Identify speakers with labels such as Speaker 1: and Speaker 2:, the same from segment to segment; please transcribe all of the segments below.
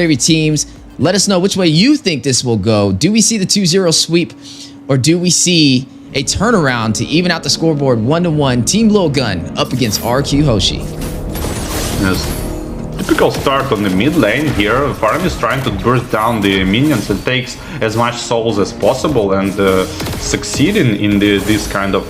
Speaker 1: favorite teams. Let us know which way you think this will go. Do we see the 2-0 sweep, or do we see a turnaround to even out the scoreboard 1-1? Team Lilgun up against RQ Hoshi.
Speaker 2: Yes. Typical start on the mid lane here. Farm is trying to burst down the minions and takes as much souls as possible and succeeding in this kind of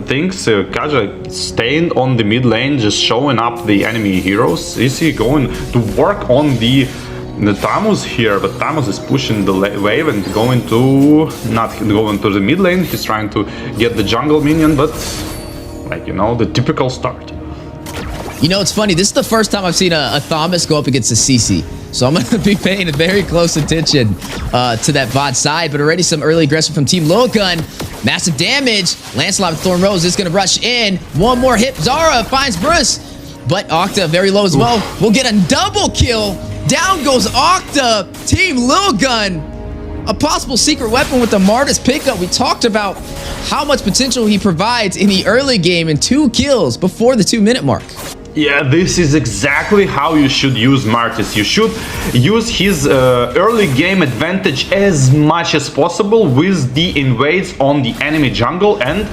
Speaker 2: things. Kaja staying on the mid lane, just showing up the enemy heroes. Is he going to work on the Tamus here? But Tamus is pushing the wave and not going to the mid lane. He's trying to get the jungle minion, but like, you know, the typical start.
Speaker 1: You know, it's funny. This is the first time I've seen a Thomas go up against a CC. So I'm going to be paying very close attention to that bot side. But already some early aggression from Team Lilgun. Massive damage. Lancelot with Thorn Rose is going to rush in. One more hit. Zara finds Bruce. But Octa very low as well. We'll get a double kill. Down goes Octa. Team Lilgun. A possible secret weapon with the Martis pickup. We talked about how much potential he provides in the early game and 2 kills before the 2-minute mark.
Speaker 2: Yeah, this is exactly how you should use Martis. You should use his early game advantage as much as possible with the invades on the enemy jungle and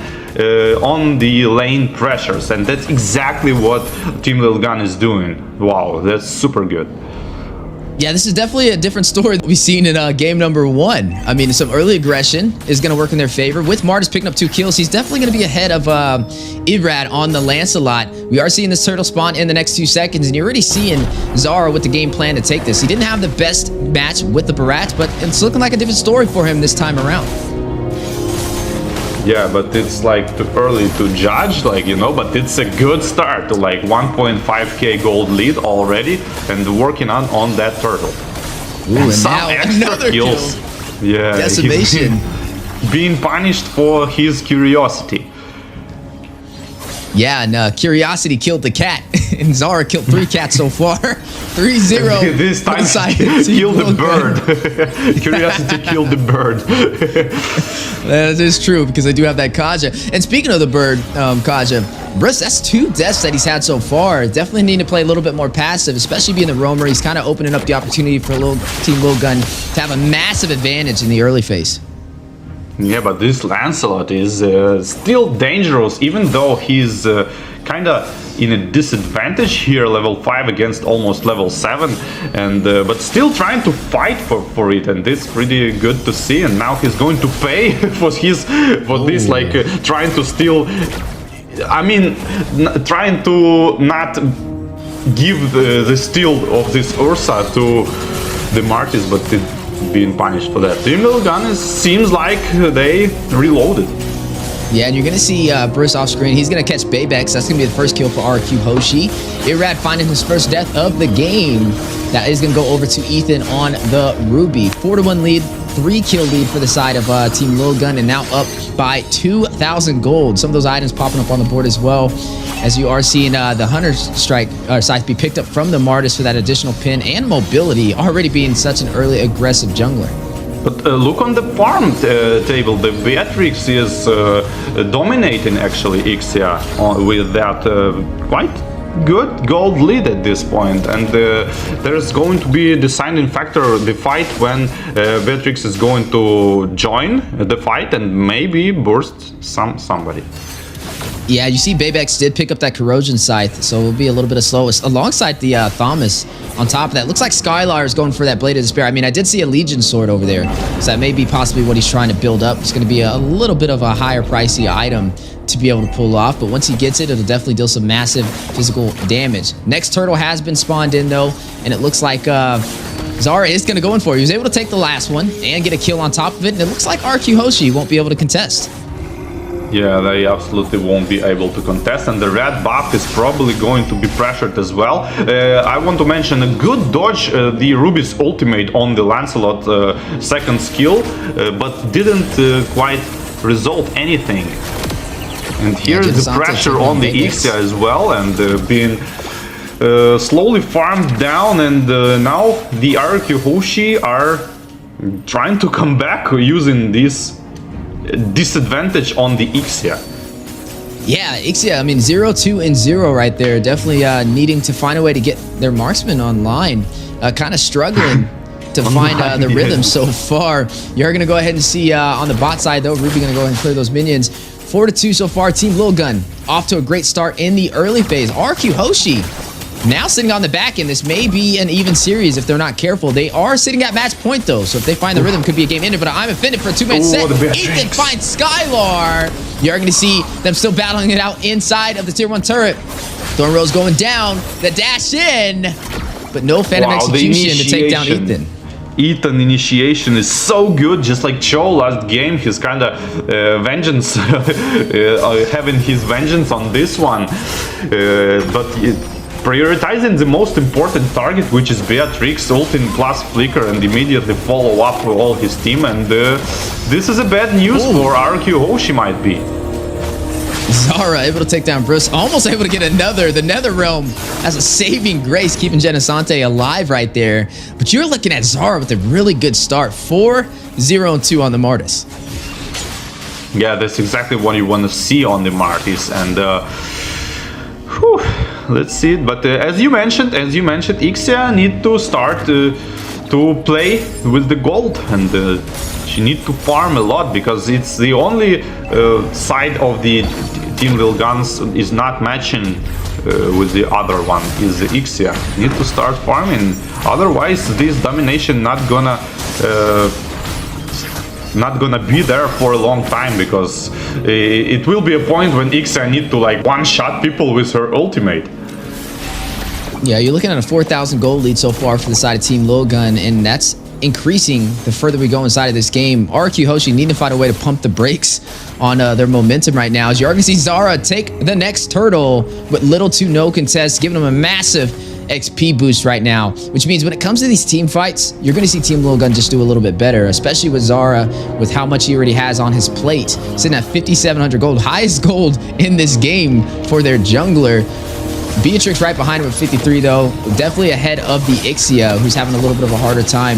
Speaker 2: on the lane pressures. And that's exactly what Team Lilgun is doing. Wow, that's super good.
Speaker 1: Yeah, this is definitely a different story that we've seen in game number 1. I mean, some early aggression is going to work in their favor. With Martis picking up 2 kills, he's definitely going to be ahead of Irrad on the Lancelot. We are seeing this turtle spawn in the next 2 seconds, and you're already seeing Zara with the game plan to take this. He didn't have the best match with the Barats, but it's looking like a different story for him this time around.
Speaker 2: Yeah, but it's like too early to judge, like, you know, but it's a good start to like 1.5k gold lead already and working on that turtle.
Speaker 1: Ooh, and
Speaker 2: some
Speaker 1: now
Speaker 2: extra
Speaker 1: another
Speaker 2: kills.
Speaker 1: Kill.
Speaker 2: Yeah,
Speaker 1: Decimation.
Speaker 2: Being punished for his curiosity.
Speaker 1: Yeah, and Curiosity killed the cat, and Zara killed 3 cats so far. 3-0.
Speaker 2: This time killed the bird. Curiosity killed the bird.
Speaker 1: That is true, because I do have that Kaja. And speaking of the bird, Kaja, Bruce, that's 2 deaths that he's had so far. Definitely need to play a little bit more passive, especially being the roamer. He's kind of opening up the opportunity for Team Lilgun to have a massive advantage in the early phase.
Speaker 2: Yeah, but this Lancelot is still dangerous, even though he's kind of in a disadvantage here, level 5 against almost level 7, and but still trying to fight for it, and it's pretty good to see. And now he's going to pay for this, like trying to steal. I mean, trying to not give the steal of this Ursa to the Martis, but being punished for that. Team Lilgun seems like they reloaded.
Speaker 1: Yeah, and you're going to see Bruce off screen. He's going to catch Baybex. That's going to be the first kill for RQ Hoshi. Irrad finding his first death of the game. That is going to go over to Ethan on the Ruby. 4-1 lead, 3-kill lead for the side of Team Lilgun, and now up by 2,000 gold. Some of those items popping up on the board as well, as you are seeing the Hunter Strike scythe be picked up from the Martis for that additional pin and mobility, already being such an early aggressive jungler.
Speaker 2: But look on the farm table, the Beatrix is dominating actually Ixia with that quite good gold lead at this point, and there's going to be a deciding factor, the fight, when Beatrix is going to join the fight and maybe burst somebody.
Speaker 1: Yeah, you see Baybex did pick up that Corrosion Scythe, so it'll be a little bit of slowest alongside the Thomas on top of that. Looks like Skylar is going for that Blade of Despair. I mean, I did see a Legion Sword over there, so that may be possibly what he's trying to build up. It's going to be a little bit of a higher pricey item to be able to pull off, but once he gets it, it'll definitely deal some massive physical damage. Next turtle has been spawned in, though, and it looks like Zara is going to go in for it. He was able to take the last one and get a kill on top of it, and it looks like RQ Hoshi won't be able to contest.
Speaker 2: Yeah, they absolutely won't be able to contest, and the red buff is probably going to be pressured as well. I want to mention a good dodge, the Ruby's ultimate on the Lancelot second skill, but didn't quite result anything. And here the pressure on the Ixia as well, and being slowly farmed down, and now the RQ Hoshi are trying to come back using this disadvantage on the Ixia.
Speaker 1: Yeah, Ixia, I mean, 0, 2, and 0 right there. Definitely needing to find a way to get their marksman online. kind of struggling to find the rhythm so far. You're going to go ahead and see on the bot side, though, Ruby going to go ahead and clear those minions. 4-2 so far. Team Lilgun off to a great start in the early phase. RQ Hoshi now sitting on the back end. This may be an even series if they're not careful. They are sitting at match point, though, so if they find the rhythm, could be a game ender, but I'm offended for a two-man set. Ethan finds Skylar. You're going to see them still battling it out inside of the tier 1 turret. Thorn Rose going down. The dash in, but no Phantom Execution to take down Ethan.
Speaker 2: Ethan initiation is so good, just like Cho last game. He's kind of vengeance, having his vengeance on this one, but prioritizing the most important target, which is Beatrix, ulting plus flicker and immediately follow up with all his team, and this is a bad news for RQ Hoshi might be.
Speaker 1: Zara able to take down Bruce, almost able to get another. The Nether Realm has a saving grace, keeping Genesante alive right there. But you're looking at Zara with a really good start. 4-0-2 on the Martis.
Speaker 2: Yeah, that's exactly what you want to see on the Martis. And let's see it. But as you mentioned, Ixia need to start to play with the gold, and she need to farm a lot, because it's the only side of the Team Lilgun is not matching with the other one, is the Ixia. Need to start farming, otherwise this domination not gonna be there for a long time, because it will be a point when Ixia need to like one-shot people with her ultimate.
Speaker 1: Yeah, you're looking at a 4,000 gold lead so far for the side of Team Lilgun, and that's increasing the further we go inside of this game. RQ Hoshi need to find a way to pump the brakes on their momentum right now. As you're going to see Zara take the next turtle with little to no contest, giving them a massive XP boost right now, which means when it comes to these team fights, you're going to see Team Lilgun just do a little bit better, especially with Zara, with how much he already has on his plate, sitting at 5,700 gold, highest gold in this game for their jungler. Beatrix right behind him at 53, though. Definitely ahead of the Ixia, who's having a little bit of a harder time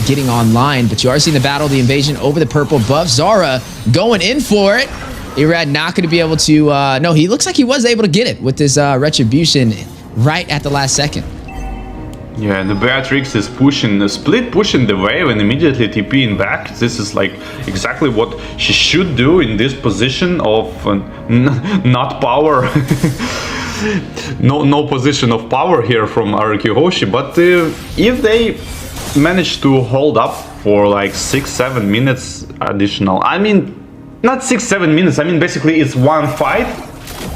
Speaker 1: getting online. But you are seeing the battle, the invasion over the purple buff. Zara going in for it. Irrad not going to be able to... no, he looks like he was able to get it with his Retribution right at the last second.
Speaker 2: Yeah, and the Beatrix is pushing, pushing the wave and immediately TPing back. This is like exactly what she should do in this position of not power. No position of power here from RQ Hoshi, but if they manage to hold up for like 6-7 minutes additional, I mean, not 6-7 minutes, I mean basically it's one fight.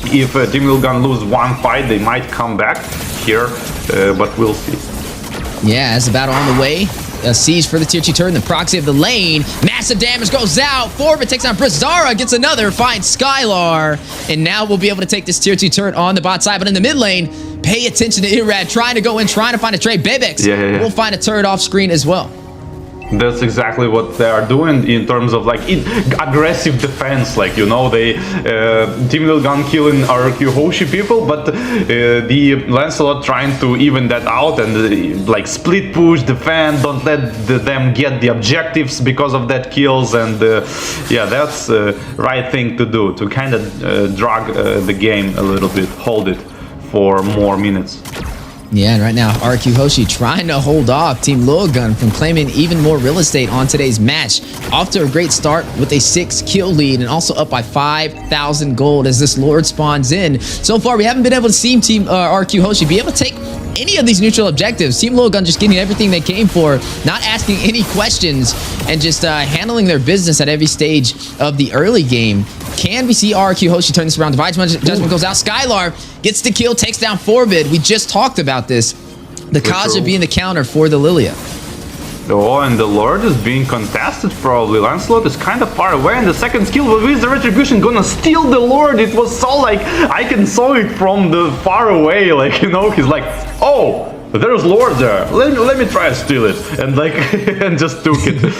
Speaker 2: If Team Lilgun lose one fight, they might come back here, but we'll see.
Speaker 1: Yeah, as the battle on the way. A siege for the tier 2 turn, the proxy of the lane. Massive damage goes out. Forbit takes on Zara, gets another, finds Skylar. And now we'll be able to take this tier 2 turn on the bot side. But in the mid lane, pay attention to Irrad, trying to go in, trying to find a trade. Bebex will find a turret off screen as well.
Speaker 2: That's exactly what they are doing in terms of like aggressive defense. Like, you know, they Team Lilgun killing RQ Hoshi people, but the Lancelot trying to even that out and like split push, defend, don't let them get the objectives because of that kills, and yeah, that's the right thing to do, to kind of drag the game a little bit, hold it for more minutes.
Speaker 1: Yeah, and right now, RQ Hoshi trying to hold off Team Lilgun from claiming even more real estate on today's match. Off to a great start with a 6-kill lead and also up by 5,000 gold as this Lord spawns in. So far, we haven't been able to see Team RQ Hoshi be able to take any of these neutral objectives. Team Lilgun just getting everything they came for, not asking any questions, and just handling their business at every stage of the early game. Can we see RQ Hoshi turn this around? Divine Judgment goes out. Skylar gets the kill, takes down Forbid. We just talked about this. The Kaja being the counter for the Lilia.
Speaker 2: Oh, and the Lord is being contested probably. Lancelot is kind of far away, and the second skill with the Retribution gonna steal the Lord. It was so like, I can saw it from the far away, like, you know, he's like, oh, there's Lord there. Let me try to steal it. And like, and just took it.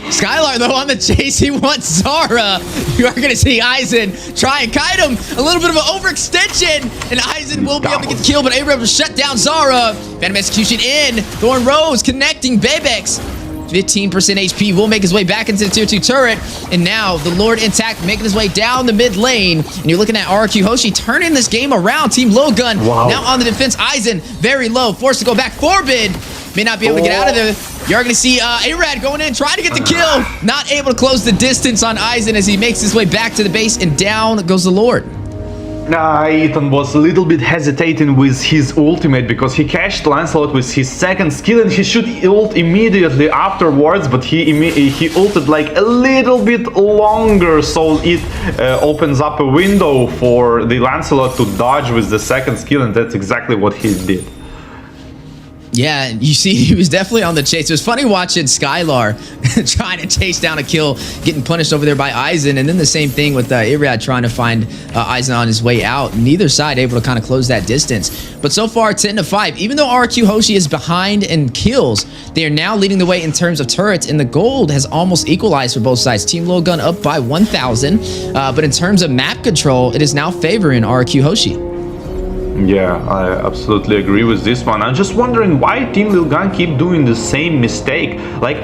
Speaker 1: Skylar, though, on the chase, he wants Zara. You are going to see Aizen try and kite him. A little bit of an overextension, and Aizen will be able to get the kill, but able to shut down Zara. Phantom Execution in. Thorn Rose connecting Bebex. 15% HP, will make his way back into the tier 2 turret. And now the Lord intact, making his way down the mid lane. And you're looking at RQ Hoshi turning this game around. Team Lilgun now on the defense. Aizen very low, forced to go back. Forbid may not be able to get out of there. You're going to see Irrad going in, trying to get the kill. Not able to close the distance on Aizen as he makes his way back to the base, and down goes the Lord.
Speaker 2: Ethan was a little bit hesitating with his ultimate because he cashed Lancelot with his second skill and he should ult immediately afterwards, but he ulted like a little bit longer, so it opens up a window for the Lancelot to dodge with the second skill, and that's exactly what he did.
Speaker 1: Yeah, you see, he was definitely on the chase. It was funny watching Skylar trying to chase down a kill, getting punished over there by Aizen, and then the same thing with Irrad trying to find Aizen on his way out. Neither side able to kind of close that distance. But so far, 10-5. Even though RQ Hoshi is behind in kills, they are now leading the way in terms of turrets, and the gold has almost equalized for both sides. Team Lilgun up by 1,000, but in terms of map control, it is now favoring RQ Hoshi.
Speaker 2: Yeah, I absolutely agree with this one. I'm just wondering why Team Lilgun keep doing the same mistake. Like,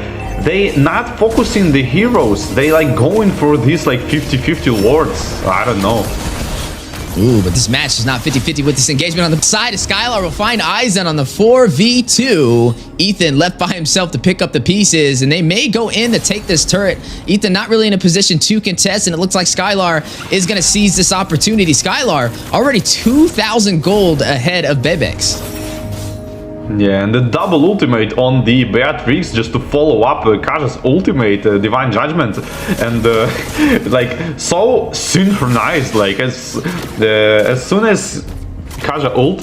Speaker 2: they not focusing the heroes. They like going for these like 50-50 lords. I don't know.
Speaker 1: Ooh, but this match is not 50-50 with this engagement on the side. Skylar will find Aizen on the 4v2. Ethan left by himself to pick up the pieces, and they may go in to take this turret. Ethan not really in a position to contest, and it looks like Skylar is going to seize this opportunity. Skylar already 2,000 gold ahead of Bebex.
Speaker 2: Yeah, and the double ultimate on the Beatrix just to follow up Kaja's ultimate, Divine Judgment, and like so synchronized. Like as soon as Kaja ult,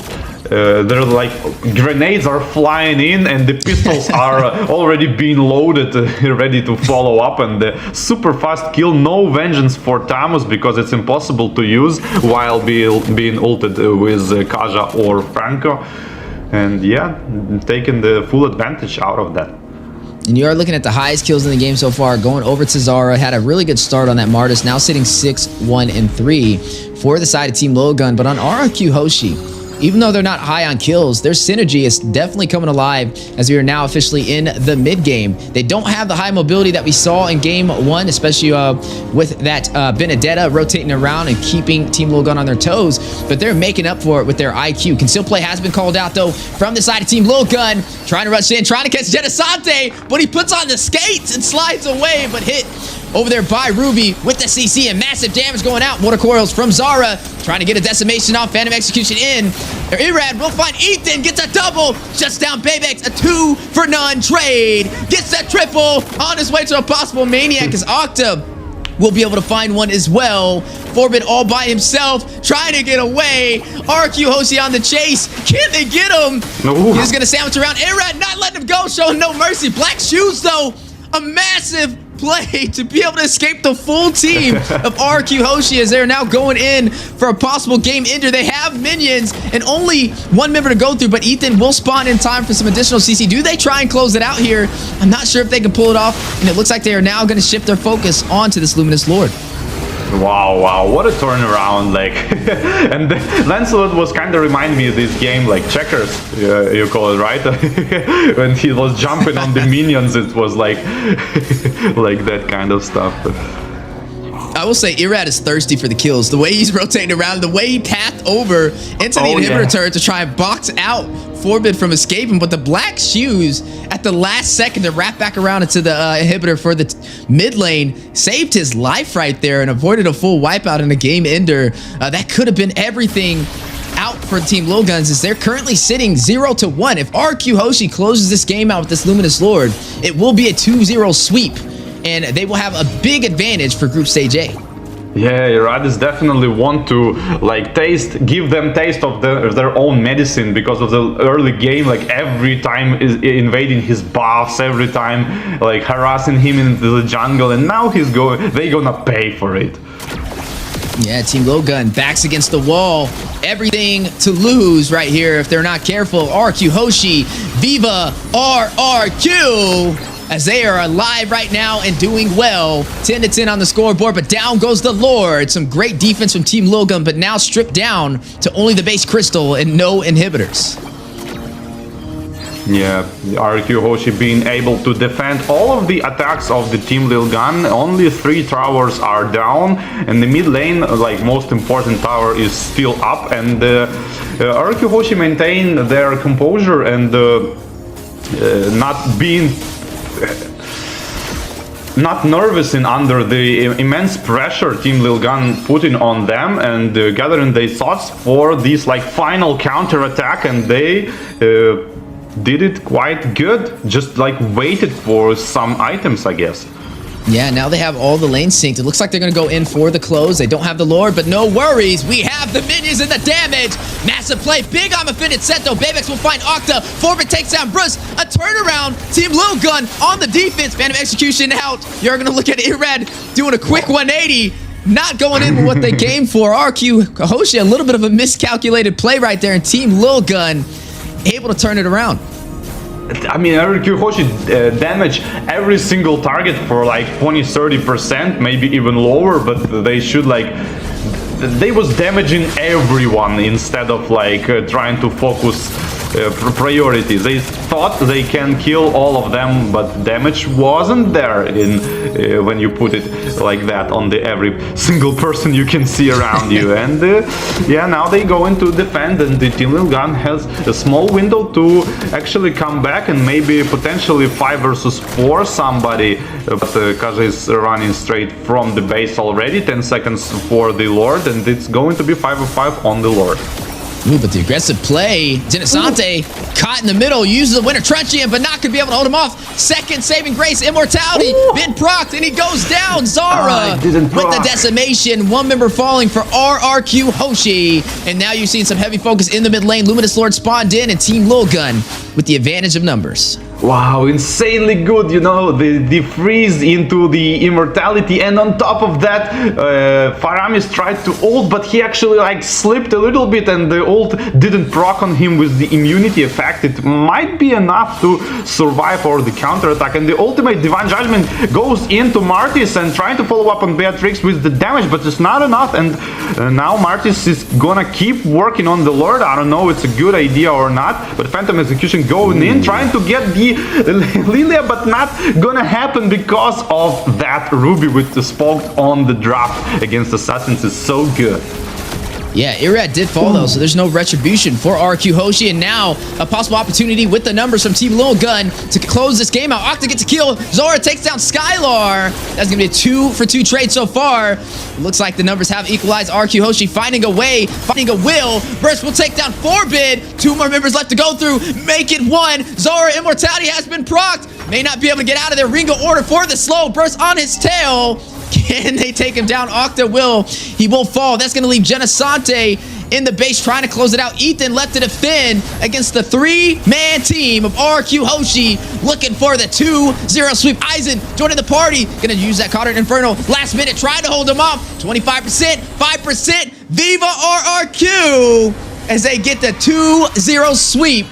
Speaker 2: there like grenades are flying in, and the pistols are already being loaded, ready to follow up, and the super fast kill. No vengeance for Tamus because it's impossible to use while being ulted with Kaja or Franco. And yeah, taking the full advantage out of that.
Speaker 1: And you are looking at the highest kills in the game so far, going over to Zara. Had a really good start on that Martis, now sitting 6-1-3 for the side of Team Lilgun. But on RQ Hoshi, even though they're not high on kills, their synergy is definitely coming alive as we are now officially in the mid game. They don't have the high mobility that we saw in game 1, especially with that Benedetta rotating around and keeping Team Lilgun on their toes, but they're making up for it with their IQ. Conceal play has been called out though from the side of Team Lilgun, trying to rush in, trying to catch Genesante, but he puts on the skates and slides away, but hit over there by Ruby with the CC and massive damage going out. Mortar coils from Zara, trying to get a decimation off, Phantom Execution in. Irrad will find Ethan, gets a double, shuts down Bebex, a 2-for-none trade, gets that triple, on his way to a possible Maniac as Octa will be able to find one as well. Forbid all by himself, trying to get away. RQ Hoshi on the chase, can they get him? No. He's gonna sandwich around Irrad, not letting him go, showing no mercy. Black shoes though, a massive play to be able to escape the full team of RQ Hoshi as they're now going in for a possible game ender. They have minions and only one member to go through, but Ethan will spawn in time for some additional CC. Do they try and close it out here? I'm not sure if they can pull it off, and it looks like they are now going to shift their focus onto this Luminous Lord.
Speaker 2: Wow, what a turnaround, like, and Lancelot was kind of reminding me of this game, like checkers, you call it, right? When he was jumping on the minions, it was like, like that kind of stuff.
Speaker 1: I will say Irrad is thirsty for the kills. The way he's rotating around, the way he pathed over into the inhibitor turret to try and box out Forbid from escaping, but the black shoes at the last second to wrap back around into the inhibitor for the mid lane saved his life right there and avoided a full wipeout in a game ender. That could have been everything out for Team Lilguns as they're currently sitting 0-1. If RQ Hoshi closes this game out with this Luminous Lord, it will be a 2-0 sweep, and they will have a big advantage for Group Stage A.
Speaker 2: Yeah, Irrad is definitely want to like give them taste of their own medicine because of the early game. Like every time is invading his buffs, every time like harassing him into the jungle, and now they gonna pay for it.
Speaker 1: Yeah, Team Lilgun backs against the wall. Everything to lose right here if they're not careful. RQ Hoshi, Viva RRQ, as they are alive right now and doing well. 10-10 on the scoreboard, but down goes the Lord. Some great defense from Team Lilgun, but now stripped down to only the base crystal and no inhibitors.
Speaker 2: Yeah, RQ Hoshi being able to defend all of the attacks of the team Lilgun. Only 3 towers are down, and the mid lane, like most important tower, is still up. And RQ Hoshi maintain their composure and not nervous in under the immense pressure Team Lilgun putting on them, and gathering their thoughts for this like final counter attack, and they did it quite good. Just like waited for some items, I guess.
Speaker 1: Yeah, now they have all the lanes synced. It looks like they're going to go in for the close. They don't have the Lord, but no worries. We have the minions and the damage. Massive play. Big on Affinity set, though. Bayvex will find Octa. Forbid takes down Bruce. A turnaround. Team Lilgun on the defense. Band of Execution out. You're going to look at Irrad doing a quick 180. Not going in with what they came for. RQ Hoshi, a little bit of a miscalculated play right there. And Team Lilgun able to turn it around.
Speaker 2: I mean, RQ Hoshi damage every single target for like 20-30%, maybe even lower, but they should like... They was damaging everyone instead of like trying to focus priority. They thought they can kill all of them, but damage wasn't there in when you put it like that on the every single person you can see around you. And yeah, now they go into defend, and the Team Lilgun has a small window to actually come back and maybe potentially 5 versus 4 somebody. But Kaja is running straight from the base already. 10 seconds for the Lord, and it's going to be 5v5 on the Lord.
Speaker 1: Ooh, but the aggressive play. Dinasante caught in the middle, uses the Winter Truncheon, but not going to be able to hold him off. Second saving grace, Immortality, been procced, and he goes down. Zara with the decimation. One member falling for RRQ Hoshi. And now you're seeing some heavy focus in the mid lane. Luminous Lord spawned in, and Team Lilgun with the advantage of numbers.
Speaker 2: Wow, insanely good, you know, the freeze into the immortality, and on top of that, Faramis tried to ult, but he actually like slipped a little bit, and the ult didn't proc on him with the immunity effect. It might be enough to survive or the counter attack, and the ultimate Divine Judgment goes into Martis and trying to follow up on Beatrix with the damage, but it's not enough. And now Martis is gonna keep working on the Lord. I don't know if it's a good idea or not, but Phantom Execution going in, trying to get the Lilia, but not gonna happen because of that Ruby with the spoke on the drop against Assassins is so good.
Speaker 1: Yeah, Irrad did fall though, so there's no retribution for RQ Hoshi, and now a possible opportunity with the numbers from Team Lilgun to close this game out. Octa gets a kill. Zora takes down Skylar. That's gonna be a 2-for-2 trade so far. It looks like the numbers have equalized. RQ Hoshi finding a way, finding a will. Burst will take down Forbid. 2 more members left to go through. Make it 1. Zora Immortality has been procced. May not be able to get out of there. Ringo order for the slow burst on his tail. Can they take him down? Octa will. He won't fall. That's going to leave Genasante in the base trying to close it out. Ethan left to defend against the 3-man team of RQ Hoshi, looking for the 2-0 sweep. Eisen joining the party. Going to use that Cauldron Inferno. Last minute, trying to hold him off. 25%, 5%. Viva RRQ as they get the 2-0 sweep